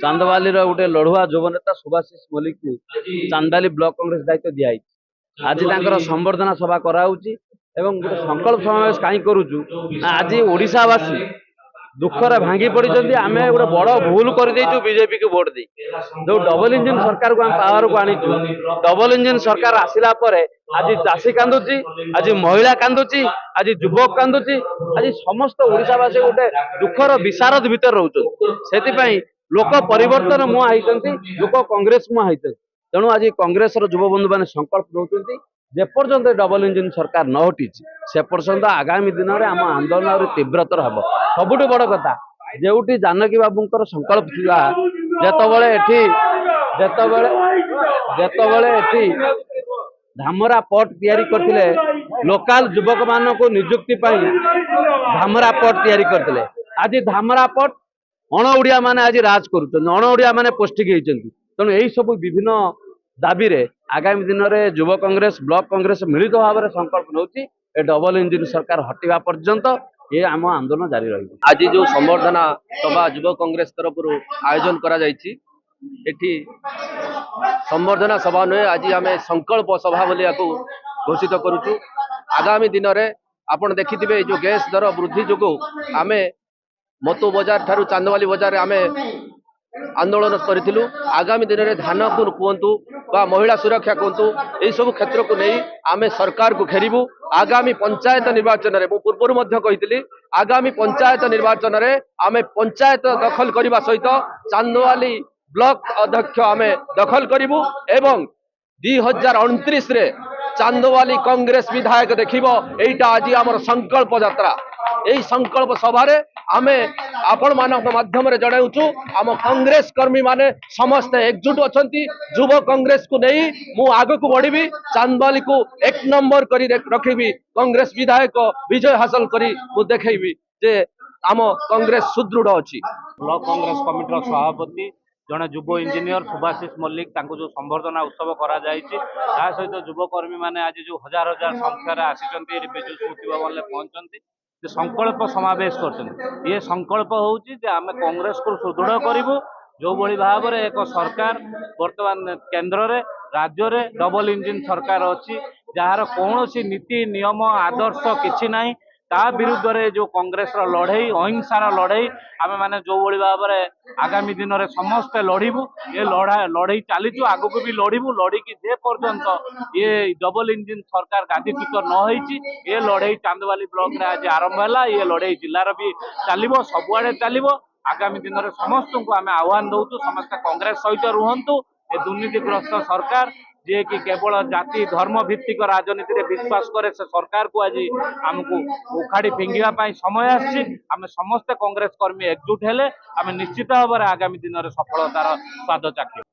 चांदवाली गोटे लड़ुआ युव नेता सुभाषिष मल्लिक को चांदाली ब्लॉक कांग्रेस दायित्व दिखाई आज संबर्धना सभा कराऊची एवं गोटे संकल्प समावेश कहीं करुचु आज ओडिशावासी दुखरे भांगी पड़ी आम गोटे बड़ भूल कर बीजेपी को भोट दे जो डबल इंजिन सरकार को पावर को आनीचु डबल इंजिन सरकार आसिला परे आज चाषी कांदुची आज महिला कांदुची आज युवक कांदुची आज समस्त ओडिशावासी गोटे दुखर विशारद भितर रोचे लोक परिवर्तन मुहां लोक कांग्रेस मुहां तेणु आज कांग्रेस युव बंधु मैंने संकल्प नौकरी जेपर्यंत डबल इंजिन सरकार न हटी से पर्यंत आगामी दिन में आम आंदोलन तीव्रतर हम सबुठ बड़ कथा जो जानकी बाबूंकर संकल्प था जेतबले धामरा पट तैयारी करथिले लोकल युवक मान को नियुक्ति धामरा पट तैयारी करथिले आज धामरा पट अण ओडिया माने आज राज करुछन अण ओडिया माने पोस्टिंग होइछन तेणु यही सब विभिन्न दाबी रे आगामी दिन में युव कांग्रेस ब्लॉक कांग्रेस मिलित भाव में संकल्प नौची डबल इंजिन सरकार हटिवा पर्यंत ये आम आंदोलन जारी रही। आज जो संबर्धना सभा युव कांग्रेस तरफ आयोजन करा जायछि एठी संबर्धना सभा नुहे आज आम संकल्प सभा बोली घोषित करुचु। आगामी दिन में आपण देखिथिबे जो गैस दर वृद्धि जो आम मतो बजार ठारू चांदवाली बजार आम आंदोलन करूँ आगामी दिन में धान को कहतु बा महिला सुरक्षा कहतु यही सब क्षेत्र को नहीं आम सरकार को घेरबू। आगामी पंचायत निर्वाचन में पूर्व कही आगामी पंचायत निर्वाचन में आम पंचायत दखल करने सहित चांदवाली ब्लॉक अध्यक्ष आम दखल करूँ एवं 2029 रे चांदवाली कांग्रेस विधायक देखिबो एटा आज आमर संकल्प यात्रा यही संकल्प सभा आमे आपण मानक माध्यम रे जणाउछु आम कांग्रेस कर्मी माने समस्त एकजुट अछंती युव कांग्रेस को नहीं मु आग को बढ़ी चांदवाली को 1 नंबर करी रखिबी कांग्रेस विधायक विजय हासिल करी मु देखैबी जे आम कांग्रेस सुदृढ़ अछि। ब्लॉक कांग्रेस कमिटी सभापति जड़े युव इंजीनियर सुभाषिष मल्लिक जो संबर्धना उत्सव करा सहित युवकर्मी मैंने आज जो हजार हजार संख्यार आसी विजु स्मृति भवन में पहुंचती संकल्प समावेश कर संकल्प होम कांग्रेस को सुदृढ़ करूँ जो भाव में एक सरकार बर्तमान केन्द्र में राज्य में डबल इंजिन सरकार अच्छी जार कौन नीति नियम आदर्श किसी ना ता विरुद्ध रे जो कांग्रेस लड़ई अहिंसार लड़ई आम मैंने जो भाव में आगामी दिन में समस्ते लड़ू ये लड़ई चलीचु आग को भी लड़ू लड़की जे पर्यंत ये डबल इंजिन सरकार गादीच्युत न ये लड़ई चांदवाली ब्लॉक रे आज आरंभ है ये लड़ई जिलार भी चलो सबुआड़े चलो आगामी दिन में समस्त को आम आह्वान दौचु समस्त कांग्रेस सहित रुहतु ये दुर्नीतिग्रस्त सरकार जे कि केवल जाति धर्म भित्तिक राजनीति रे विश्वास करे से सरकार को आज आमको उखाड़ी फिंगिया समय आम समस्त कांग्रेस कर्मी एकजुट हेले आम निश्चित भाव में आगामी दिन में सफलतार स्वाद चाखिबा।